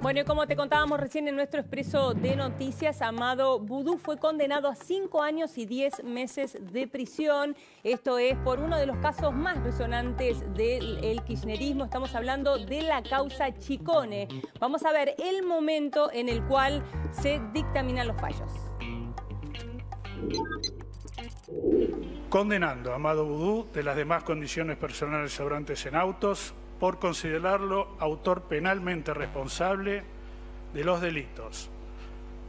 Bueno, y como te contábamos recién en nuestro expreso de noticias, Amado Vudú fue condenado a 5 años y 10 meses de prisión. Esto es por uno de los casos más resonantes del kirchnerismo. Estamos hablando de la causa Chicone. Vamos a ver el momento en el cual se dictaminan los fallos. Condenando a Amado Vudú de las demás condiciones personales sobrantes en autos por considerarlo autor penalmente responsable de los delitos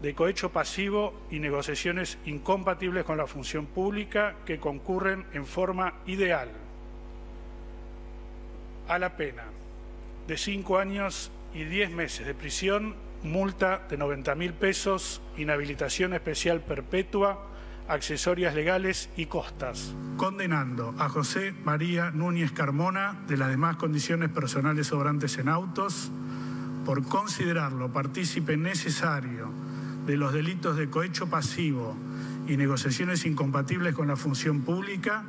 de cohecho pasivo y negociaciones incompatibles con la función pública que concurren en forma ideal a la pena de 5 años y 10 meses de prisión, multa de 90.000 pesos, inhabilitación especial perpetua, accesorias legales y costas. Condenando a José María Núñez Carmona de las demás condiciones personales sobrantes en autos por considerarlo partícipe necesario de los delitos de cohecho pasivo y negociaciones incompatibles con la función pública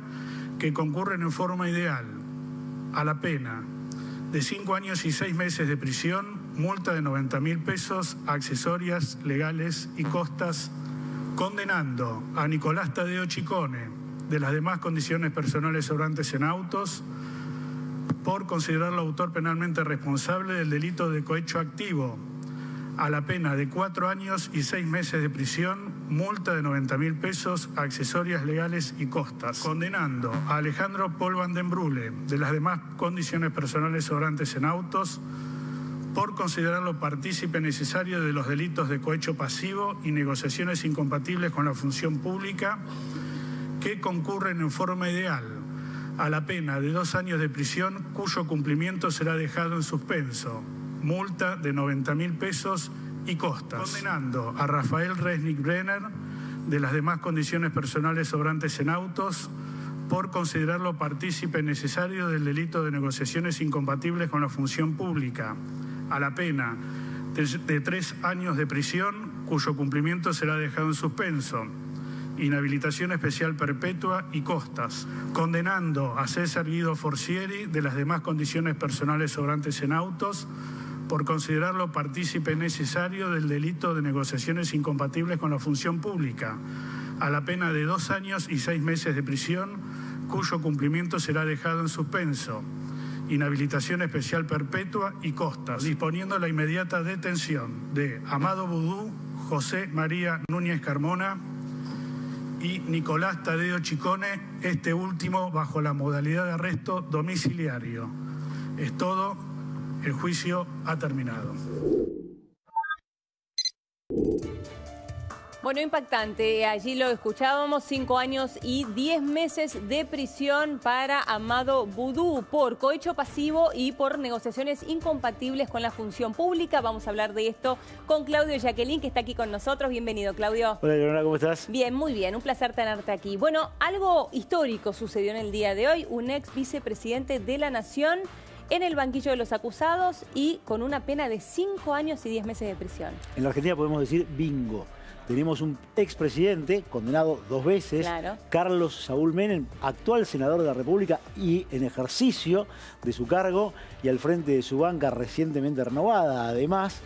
que concurren en forma ideal a la pena de 5 años y 6 meses de prisión, multa de 90.000 pesos, accesorias legales y costas. Condenando a Nicolás Tadeo Chicone de las demás condiciones personales sobrantes en autos por considerarlo autor penalmente responsable del delito de cohecho activo a la pena de 4 años y 6 meses de prisión, multa de 90.000 pesos, accesorias legales y costas. Condenando a Alejandro Paul Van den Brule de las demás condiciones personales sobrantes en autos por considerarlo partícipe necesario de los delitos de cohecho pasivo y negociaciones incompatibles con la función pública que concurren en forma ideal a la pena de 2 años de prisión cuyo cumplimiento será dejado en suspenso, multa de 90.000 pesos y costas. Condenando a Rafael Resnick Brenner de las demás condiciones personales sobrantes en autos por considerarlo partícipe necesario del delito de negociaciones incompatibles con la función pública a la pena de 3 años de prisión, cuyo cumplimiento será dejado en suspenso, inhabilitación especial perpetua y costas. Condenando a César Guido Forcieri de las demás condiciones personales sobrantes en autos por considerarlo partícipe necesario del delito de negociaciones incompatibles con la función pública a la pena de 2 años y 6 meses de prisión, cuyo cumplimiento será dejado en suspenso, inhabilitación especial perpetua y costas, disponiendo la inmediata detención de Amado Vudú, José María Núñez Carmona y Nicolás Tadeo Chicone, este último bajo la modalidad de arresto domiciliario. Es todo, el juicio ha terminado. Bueno, impactante. Allí lo escuchábamos, 5 años y 10 meses de prisión para Amado Vudú por cohecho pasivo y por negociaciones incompatibles con la función pública. Vamos a hablar de esto con Claudio Jacqueline, que está aquí con nosotros. Bienvenido, Claudio. Hola, Leonora, ¿cómo estás? Bien, muy bien. Un placer tenerte aquí. Bueno, algo histórico sucedió en el día de hoy. Un ex vicepresidente de la Nación en el banquillo de los acusados y con una pena de 5 años y 10 meses de prisión. En la Argentina podemos decir bingo. Tenemos un expresidente condenado 2 veces, claro. Carlos Saúl Menem, actual senador de la República y en ejercicio de su cargo y al frente de su banca recientemente renovada, además.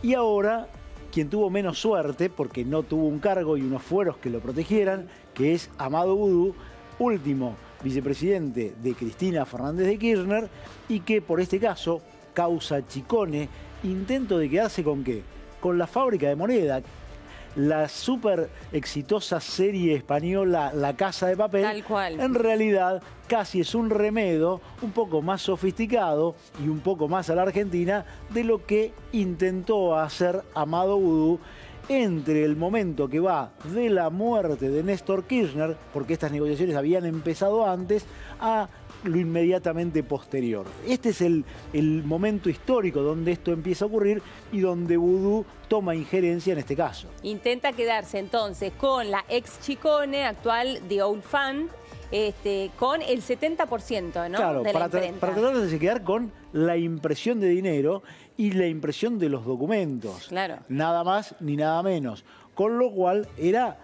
Y ahora, quien tuvo menos suerte, porque no tuvo un cargo y unos fueros que lo protegieran, que es Amado Vudú, último vicepresidente de Cristina Fernández de Kirchner, y que por este caso, causa Chicone, intento de quedarse con ¿qué? Con la fábrica de moneda. La súper exitosa serie española La Casa de Papel, tal cual. En realidad casi es un remedo un poco más sofisticado y un poco más a la Argentina de lo que intentó hacer Amado Vudú entre el momento que va de la muerte de Néstor Kirchner, porque estas negociaciones habían empezado antes, a lo inmediatamente posterior. Este es el momento histórico donde esto empieza a ocurrir y donde Vudú toma injerencia en este caso. Intenta quedarse entonces con la ex Chicone, actual The Old Fund, con el 70%, ¿no? Claro, de la para tratar de quedar con la impresión de dinero y la impresión de los documentos. Claro. Nada más ni nada menos. Con lo cual era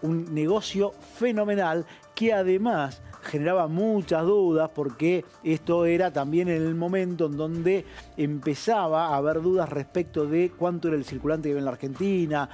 un negocio fenomenal que además generaba muchas dudas porque esto era también en el momento en donde empezaba a haber dudas respecto de cuánto era el circulante que había en la Argentina,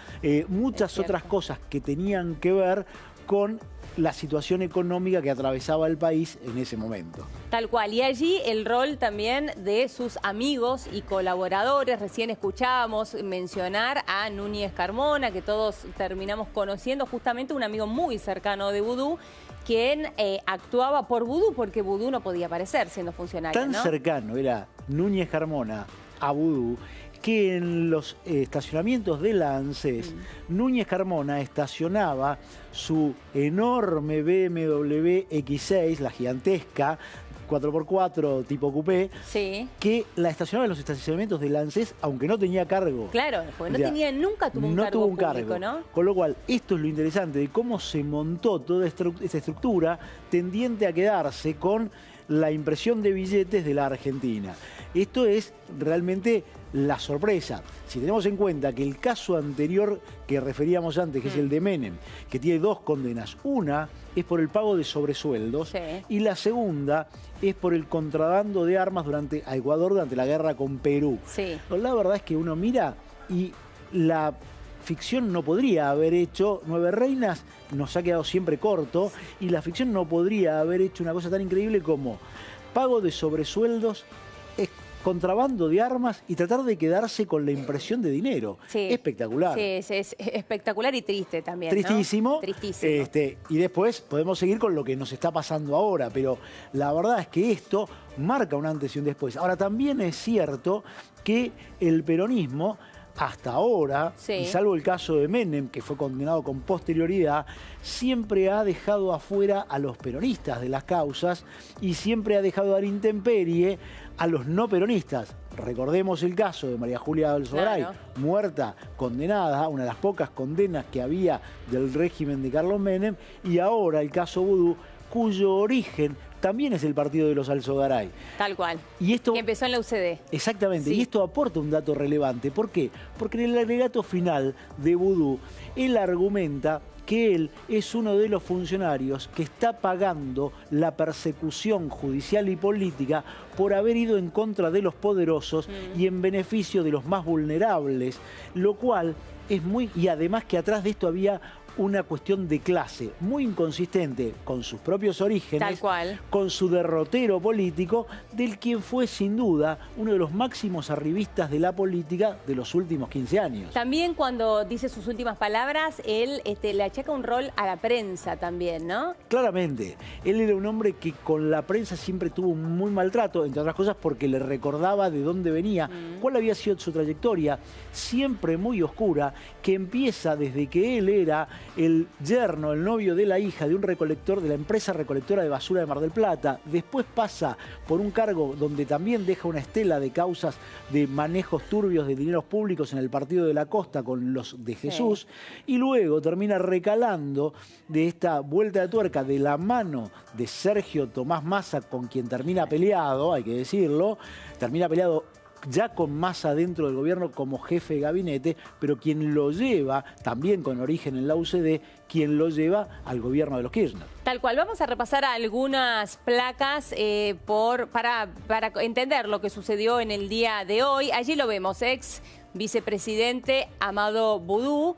muchas otras cosas que tenían que ver con la situación económica que atravesaba el país en ese momento. Tal cual. Y allí el rol también de sus amigos y colaboradores. Recién escuchábamos mencionar a Núñez Carmona, que todos terminamos conociendo, justamente un amigo muy cercano de Vudú, quien actuaba por Vudú, porque Vudú no podía aparecer siendo funcionario, Tan cercano era Núñez Carmona a Vudú, que en los estacionamientos de la ANSES, Núñez Carmona estacionaba su enorme BMW X6, la gigantesca, 4x4 tipo coupé, que la estacionaba en los estacionamientos de la ANSES, aunque no tenía cargo. Claro, porque nunca tuvo un cargo, ¿no? Con lo cual, esto es lo interesante de cómo se montó toda esta estructura tendiente a quedarse con la impresión de billetes de la Argentina. Esto es realmente la sorpresa. Si tenemos en cuenta que el caso anterior que referíamos antes, que es el de Menem, que tiene dos condenas. Una es por el pago de sobresueldos y la segunda es por el contrabando de armas a Ecuador durante la guerra con Perú. La verdad es que uno mira y la ficción no podría haber hecho, Nueve Reinas nos ha quedado siempre corto, y la ficción no podría haber hecho una cosa tan increíble como pago de sobresueldos, contrabando de armas y tratar de quedarse con la impresión de dinero. Espectacular. Sí, es espectacular y triste también, Tristísimo. ¿no? Tristísimo. Y después podemos seguir con lo que nos está pasando ahora, pero la verdad es que esto marca un antes y un después. Ahora, también es cierto que el peronismo hasta ahora, y salvo el caso de Menem, que fue condenado con posterioridad, siempre ha dejado afuera a los peronistas de las causas y siempre ha dejado a la intemperie a los no peronistas. Recordemos el caso de María Julia Alzogaray, muerta, condenada, una de las pocas condenas que había del régimen de Carlos Menem, y ahora el caso Vudú, cuyo origen también es el partido de los Alzogaray. Tal cual. Y esto, que empezó en la UCD. Exactamente. Y esto aporta un dato relevante. ¿Por qué? Porque en el alegato final de Vudú, él argumenta que él es uno de los funcionarios que está pagando la persecución judicial y política por haber ido en contra de los poderosos y en beneficio de los más vulnerables, lo cual es muy... Y además que atrás de esto había una cuestión de clase muy inconsistente con sus propios orígenes, con su derrotero político, del quien fue sin duda uno de los máximos arribistas de la política de los últimos 15 años. También cuando dice sus últimas palabras, él le achaca un rol a la prensa también, ¿no? Claramente. Él era un hombre que con la prensa siempre tuvo un muy maltrato, entre otras cosas porque le recordaba de dónde venía, cuál había sido su trayectoria, siempre muy oscura, que empieza desde que él era el yerno, el novio de la hija de un recolector de la empresa recolectora de basura de Mar del Plata. Después pasa por un cargo donde también deja una estela de causas de manejos turbios de dineros públicos en el Partido de la Costa con los de Jesús. Y luego termina recalando de esta vuelta de tuerca de la mano de Sergio Tomás Massa, con quien termina peleado, hay que decirlo, termina peleado ya con Massa dentro del gobierno como jefe de gabinete, pero quien lo lleva, también con origen en la UCD, quien lo lleva al gobierno de los Kirchner. Tal cual. Vamos a repasar algunas placas para entender lo que sucedió en el día de hoy. Allí lo vemos, ex vicepresidente Amado Vudú.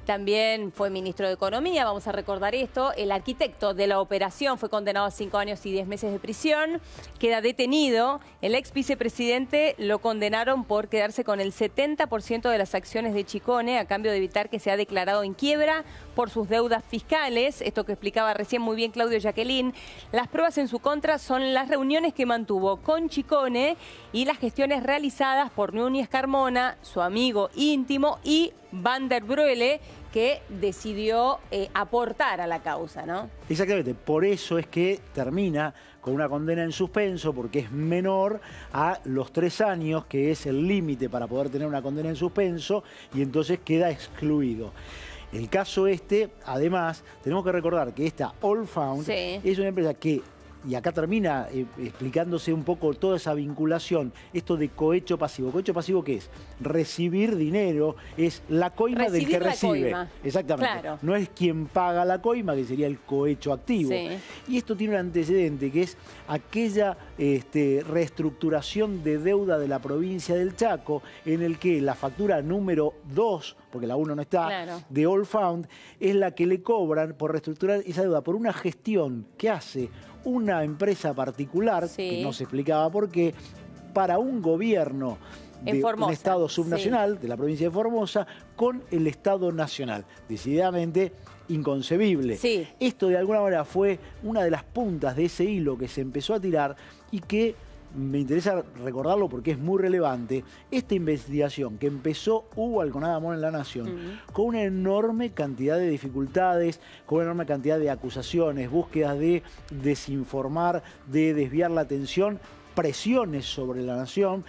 También fue ministro de Economía, vamos a recordar esto. El arquitecto de la operación fue condenado a 5 años y 10 meses de prisión. Queda detenido. El ex vicepresidente lo condenaron por quedarse con el 70% de las acciones de Chicone a cambio de evitar que sea declarado en quiebra por sus deudas fiscales. Esto que explicaba recién muy bien Claudio Jacqueline. Las pruebas en su contra son las reuniones que mantuvo con Chicone y las gestiones realizadas por Núñez Carmona, su amigo íntimo, y Van der Broele, que decidió aportar a la causa, ¿no? Exactamente, por eso es que termina con una condena en suspenso, porque es menor a los 3 años, que es el límite para poder tener una condena en suspenso, y entonces queda excluido. El caso además, tenemos que recordar que esta Allfound es una empresa que y acá termina explicándose un poco toda esa vinculación, esto de cohecho pasivo. ¿Cohecho pasivo qué es? Recibir dinero, es la coima del que recibe. Coima. Exactamente. Claro. No es quien paga la coima, que sería el cohecho activo. Sí. Y esto tiene un antecedente, que es aquella reestructuración de deuda de la provincia del Chaco, en el que la factura número 2, porque la 1 no está, claro, de Allfound, es la que le cobran por reestructurar esa deuda, por una gestión que hace una empresa particular, sí, que no se explicaba por qué, para un gobierno de un estado subnacional, sí, de la provincia de Formosa, con el Estado nacional. Decididamente inconcebible. Sí. Esto de alguna manera fue una de las puntas de ese hilo que se empezó a tirar y que me interesa recordarlo porque es muy relevante. Esta investigación que empezó Hugo Alconada Amor en La Nación, con una enorme cantidad de dificultades, con una enorme cantidad de acusaciones, búsquedas de desinformar, de desviar la atención, presiones sobre La Nación,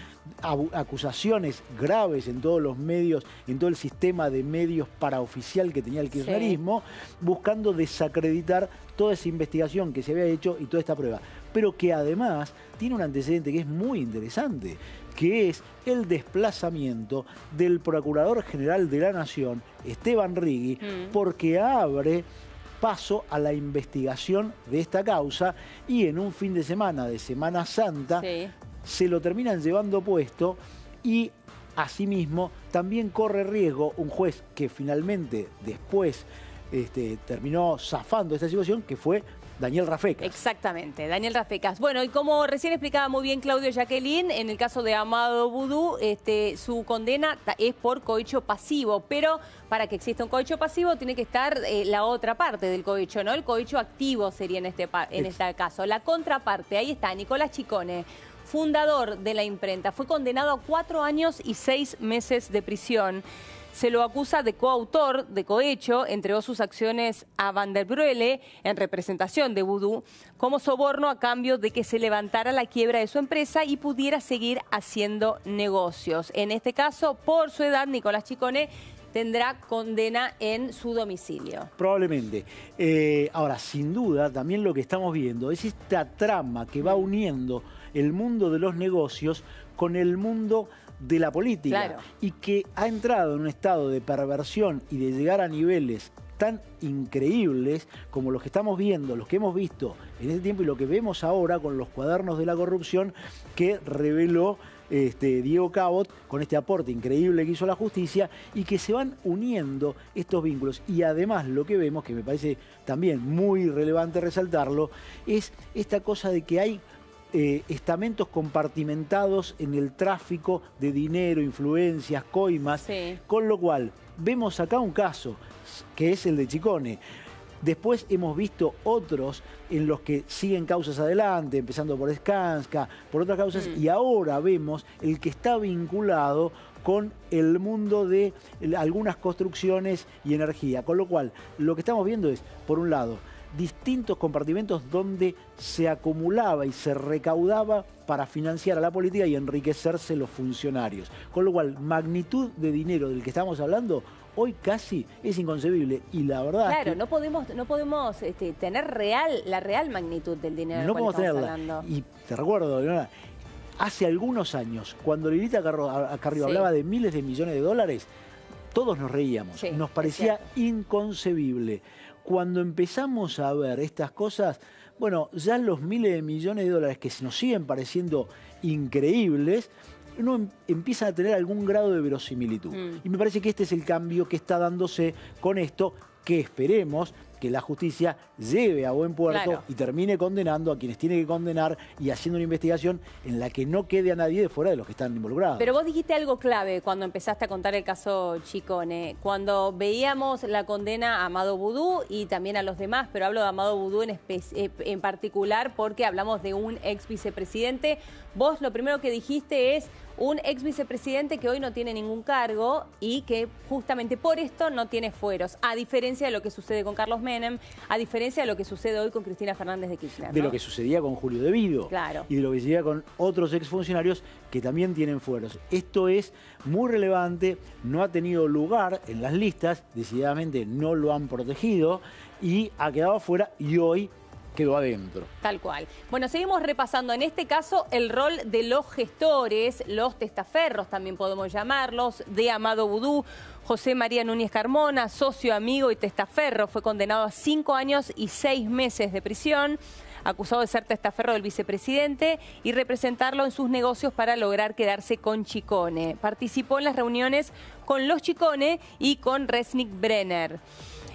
acusaciones graves en todos los medios, en todo el sistema de medios paraoficial que tenía el kirchnerismo, sí, buscando desacreditar toda esa investigación que se había hecho y toda esta prueba. Pero que además tiene un antecedente que es muy interesante, que es el desplazamiento del Procurador General de la Nación, Esteban Rigui, porque abre paso a la investigación de esta causa y en un fin de semana, de Semana Santa, sí, se lo terminan llevando puesto y asimismo también corre riesgo un juez que finalmente después terminó zafando esta situación, que fue Daniel Rafecas. Exactamente, Daniel Rafecas. Bueno, y como recién explicaba muy bien Claudio Jacqueline, en el caso de Amado Vudú, su condena es por cohecho pasivo, pero para que exista un cohecho pasivo tiene que estar la otra parte del cohecho, ¿no? El cohecho activo sería en este caso. La contraparte, ahí está, Nicolás Chicone, fundador de la imprenta, fue condenado a 4 años y 6 meses de prisión. Se lo acusa de coautor de cohecho, entregó sus acciones a Van der Bruele en representación de Vudú como soborno a cambio de que se levantara la quiebra de su empresa y pudiera seguir haciendo negocios. En este caso, por su edad, Nicolás Chicone tendrá condena en su domicilio. Probablemente. Ahora, sin duda, también lo que estamos viendo es esta trama que va uniendo el mundo de los negocios con el mundo de la política, claro, y que ha entrado en un estado de perversión y de llegar a niveles tan increíbles como los que estamos viendo, los que hemos visto en ese tiempo y lo que vemos ahora con los cuadernos de la corrupción que reveló Diego Cabot con este aporte increíble que hizo la justicia, y que se van uniendo estos vínculos. Y además lo que vemos, que me parece también muy relevante resaltarlo, es esta cosa de que hay estamentos compartimentados en el tráfico de dinero, influencias, coimas, sí, con lo cual vemos acá un caso que es el de Chicone. Después hemos visto otros en los que siguen causas adelante, empezando por Skanska, por otras causas, y ahora vemos el que está vinculado con el mundo de algunas construcciones y energía. Con lo cual, lo que estamos viendo es, por un lado, distintos compartimentos donde se acumulaba y se recaudaba para financiar a la política y enriquecerse los funcionarios. Con lo cual, magnitud de dinero del que estamos hablando hoy casi es inconcebible. Y la verdad claro, es que no podemos tener la real magnitud del dinero del cual estamos hablando. Y te recuerdo, Leonora, hace algunos años, cuando Lilita Carrió, sí, hablaba de miles de millones de dólares, todos nos reíamos. Sí, nos parecía inconcebible. Cuando empezamos a ver estas cosas, bueno, ya los miles de millones de dólares que nos siguen pareciendo increíbles, uno empieza a tener algún grado de verosimilitud. Y me parece que este es el cambio que está dándose con esto, que esperemos que la justicia lleve a buen puerto, claro, y termine condenando a quienes tiene que condenar y haciendo una investigación en la que no quede a nadie de fuera de los que están involucrados. Pero vos dijiste algo clave cuando empezaste a contar el caso Chicone. Cuando veíamos la condena a Amado Vudú y también a los demás, pero hablo de Amado Vudú en particular porque hablamos de un ex vicepresidente. Vos lo primero que dijiste es un ex vicepresidente que hoy no tiene ningún cargo y que justamente por esto no tiene fueros, a diferencia de lo que sucede con Carlos Menem, a diferencia de lo que sucede hoy con Cristina Fernández de Kirchner, ¿no? De lo que sucedía con Julio De Vido, claro, y de lo que sucedía con otros exfuncionarios que también tienen fueros. Esto es muy relevante, no ha tenido lugar en las listas, decididamente no lo han protegido y ha quedado afuera, y hoy quedó adentro. Tal cual. Bueno, seguimos repasando en este caso el rol de los gestores, los testaferros también podemos llamarlos, de Amado Vudú. José María Núñez Carmona, socio, amigo y testaferro, fue condenado a 5 años y 6 meses de prisión, acusado de ser testaferro del vicepresidente y representarlo en sus negocios para lograr quedarse con Chicone. Participó en las reuniones con los Chicone y con Resnick Brenner.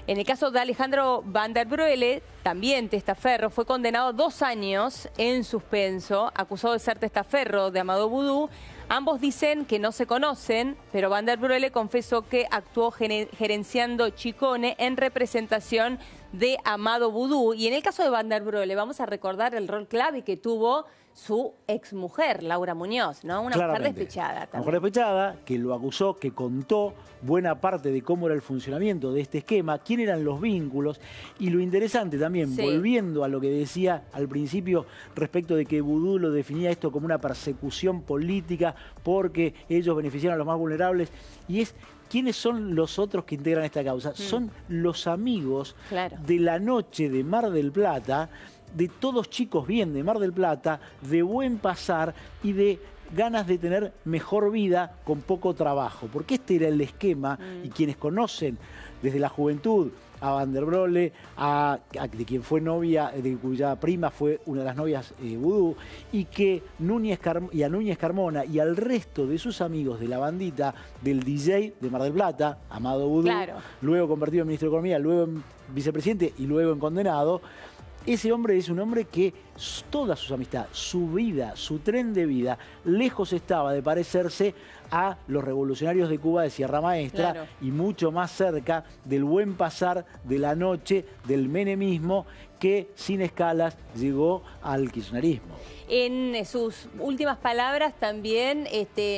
En el caso de Alejandro Van der Broele, también testaferro, fue condenado a 2 años en suspenso, acusado de ser testaferro de Amado Vudú. Ambos dicen que no se conocen, pero Van der Broele confesó que actuó gerenciando Chicone en representación de Amado Vudú. Y en el caso de Van der Broele, vamos a recordar el rol clave que tuvo su exmujer, Laura Muñoz, ¿no? Una mujer despechada también. Una mujer despechada que lo acusó, que contó buena parte de cómo era el funcionamiento de este esquema, quién eran los vínculos. Y lo interesante también, volviendo a lo que decía al principio respecto de que Vudú lo definía esto como una persecución política porque ellos beneficiaron a los más vulnerables, y es ¿quiénes son los otros que integran esta causa? Son los amigos de la noche de Mar del Plata, de todos chicos bien de Mar del Plata, de buen pasar y de ganas de tener mejor vida con poco trabajo. Porque este era el esquema, y quienes conocen desde la juventud a Van der Broele, de quien fue novia, de cuya prima fue una de las novias Vudú, y que a Núñez Carmona y al resto de sus amigos de la bandita del DJ de Mar del Plata, Amado Vudú, luego convertido en ministro de Economía, luego en vicepresidente y luego en condenado. Ese hombre es un hombre que toda sus amistades, su vida, su tren de vida, lejos estaba de parecerse a los revolucionarios de Cuba de Sierra Maestra y mucho más cerca del buen pasar de la noche del menemismo que sin escalas llegó al kirchnerismo. En sus últimas palabras también,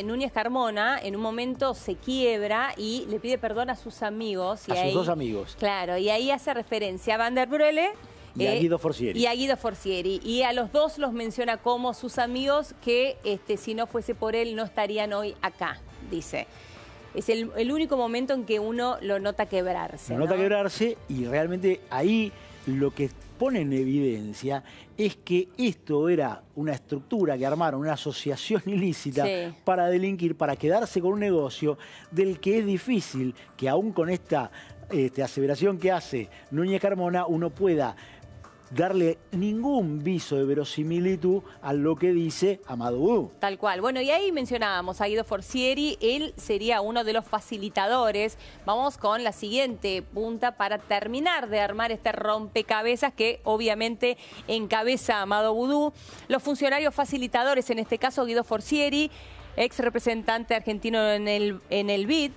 Núñez Carmona en un momento se quiebra y le pide perdón a sus amigos. A sus 2 amigos. Claro, y ahí hace referencia a Van der Broele y a Guido Forcieri. Y a Guido Forcieri. Y a los 2 los menciona como sus amigos que si no fuese por él no estarían hoy acá, dice. Es el único momento en que uno lo nota quebrarse. Lo nota quebrarse, y realmente ahí lo que pone en evidencia es que esto era una estructura que armaron, una asociación ilícita para delinquir, para quedarse con un negocio del que es difícil que aún con esta aseveración que hace Núñez Carmona uno pueda darle ningún viso de verosimilitud a lo que dice Amado Vudú. Tal cual. Bueno, y ahí mencionábamos a Guido Forcieri, él sería uno de los facilitadores. Vamos con la siguiente punta para terminar de armar este rompecabezas que obviamente encabeza Amado Vudú. Los funcionarios facilitadores, en este caso Guido Forcieri, ex representante argentino en el BID,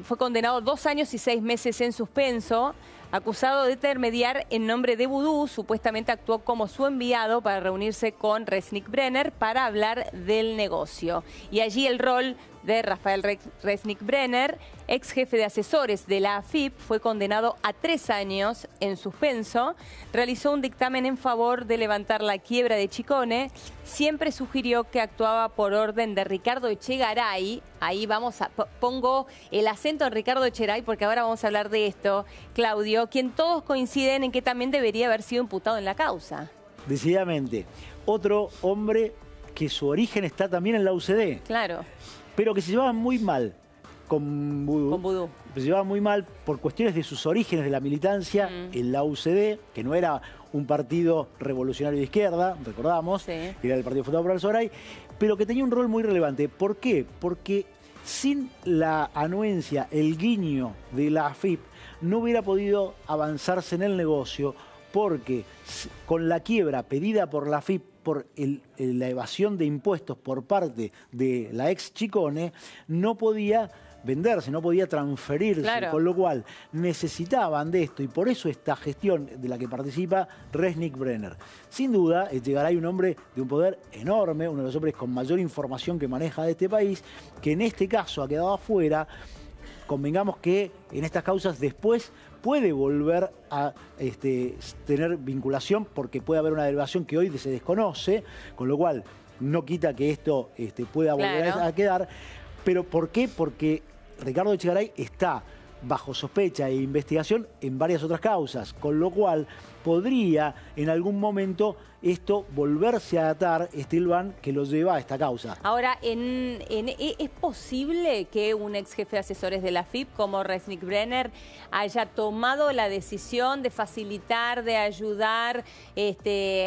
fue condenado 2 años y 6 meses en suspenso, acusado de intermediar en nombre de Vudú. Supuestamente actuó como su enviado para reunirse con Resnick Brenner para hablar del negocio. Y allí el rol de Rafael Resnick Brenner, ex jefe de asesores de la AFIP, fue condenado a 3 años en suspenso. Realizó un dictamen en favor de levantar la quiebra de Chicone. Siempre sugirió que actuaba por orden de Ricardo Echegaray. Ahí pongo el acento en Ricardo Echegaray porque ahora vamos a hablar de esto, Claudio, quien todos coinciden en que también debería haber sido imputado en la causa. Decididamente. Otro hombre que su origen está también en la UCD. Claro. Pero que se llevaban muy mal con Vudú. Con Vudú. Se llevaban muy mal por cuestiones de sus orígenes de la militancia en la UCD, que no era un partido revolucionario de izquierda, recordamos, que era el partido fundado por Alzoray, pero que tenía un rol muy relevante. ¿Por qué? Porque sin la anuencia, el guiño de la AFIP, no hubiera podido avanzarse en el negocio, porque con la quiebra pedida por la AFIP por la evasión de impuestos por parte de la ex Chicone, no podía venderse, no podía transferirse, con lo cual necesitaban de esto, y por eso esta gestión de la que participa Resnick Brenner. Sin duda, Echegaray, un hombre de un poder enorme, uno de los hombres con mayor información que maneja de este país, que en este caso ha quedado afuera. Convengamos que en estas causas después puede volver a tener vinculación, porque puede haber una derivación que hoy se desconoce, con lo cual no quita que esto pueda volver a quedar. ¿Pero por qué? Porque Ricardo Echegaray está bajo sospecha e investigación en varias otras causas, con lo cual podría en algún momento esto volverse a atar este hilván que lo lleva a esta causa. Ahora, ¿es posible que un ex jefe de asesores de la AFIP como Resnick Brenner haya tomado la decisión de facilitar, de ayudar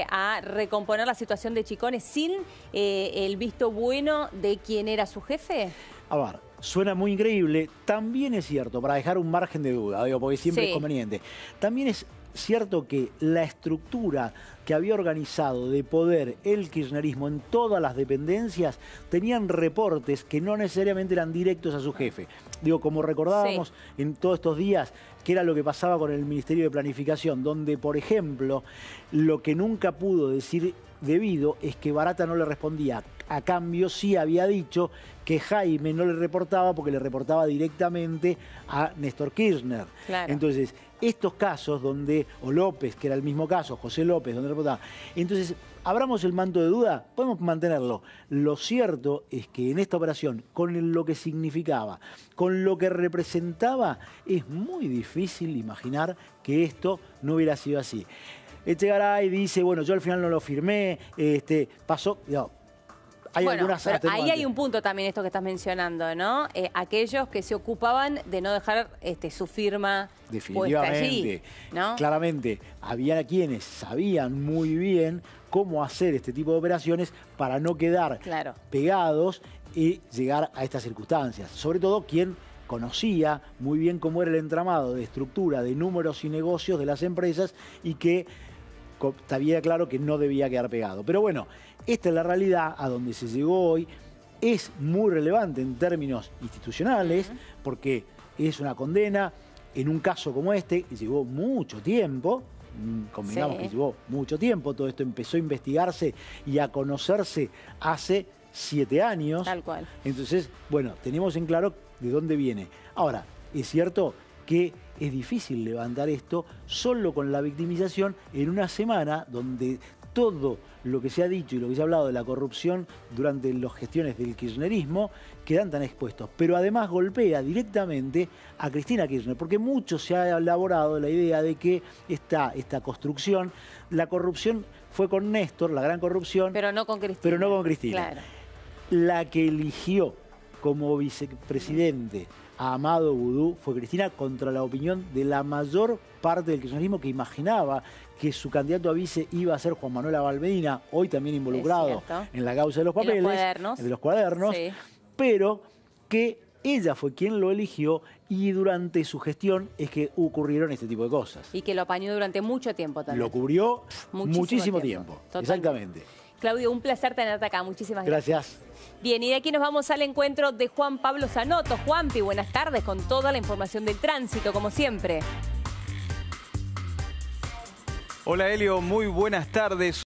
a recomponer la situación de Chicones sin el visto bueno de quien era su jefe? A ver, suena muy increíble. También es cierto, para dejar un margen de duda, digo, porque siempre es conveniente. También es cierto que la estructura que había organizado de poder el kirchnerismo en todas las dependencias tenían reportes que no necesariamente eran directos a su jefe. Digo, como recordábamos en todos estos días, que era lo que pasaba con el Ministerio de Planificación, donde, por ejemplo, lo que nunca pudo decir debido es que Barata no le respondía. A cambio, sí había dicho que Jaime no le reportaba porque le reportaba directamente a Néstor Kirchner. Claro. Entonces, estos casos donde, o López, que era el mismo caso, José López, donde reportaba. Entonces, abramos el manto de duda, podemos mantenerlo. Lo cierto es que en esta operación, con lo que significaba, con lo que representaba, es muy difícil imaginar que esto no hubiera sido así. Echegaray dice, bueno, yo al final no lo firmé, pasó... No, hay algunas ahí hay un punto también esto que estás mencionando, ¿no? Aquellos que se ocupaban de no dejar su firma puesta allí, ¿no? Claramente, había quienes sabían muy bien cómo hacer este tipo de operaciones para no quedar pegados y llegar a estas circunstancias. Sobre todo quien conocía muy bien cómo era el entramado de estructura, de números y negocios de las empresas y que sabía claro que no debía quedar pegado. Pero bueno, esta es la realidad a donde se llegó hoy. Es muy relevante en términos institucionales porque es una condena en un caso como este que llevó mucho tiempo. Convengamos que llevó mucho tiempo. Todo esto empezó a investigarse y a conocerse hace 7 años. Tal cual. Entonces, bueno, tenemos en claro de dónde viene. Ahora, es cierto que es difícil levantar esto solo con la victimización en una semana donde todo lo que se ha dicho y lo que se ha hablado de la corrupción durante las gestiones del kirchnerismo quedan tan expuestos. Pero además golpea directamente a Cristina Kirchner, porque mucho se ha elaborado la idea de que esta construcción, la corrupción fue con Néstor, la gran corrupción. Pero no con Cristina. Pero no con Cristina. Claro. La que eligió como vicepresidente a Amado Boudou fue Cristina, contra la opinión de la mayor parte del kirchnerismo, que imaginaba que su candidato a vice iba a ser Juan Manuel Abal Medina, hoy también involucrado en la causa de los papeles, de los cuadernos, pero que ella fue quien lo eligió y durante su gestión es que ocurrieron este tipo de cosas. Y que lo apañó durante mucho tiempo también. Lo cubrió muchísimo tiempo. Exactamente. Claudio, un placer tenerte acá. Muchísimas gracias. Bien, y de aquí nos vamos al encuentro de Juan Pablo Zanotto. Juanpi, buenas tardes con toda la información del tránsito, como siempre. Hola, Helio, muy buenas tardes.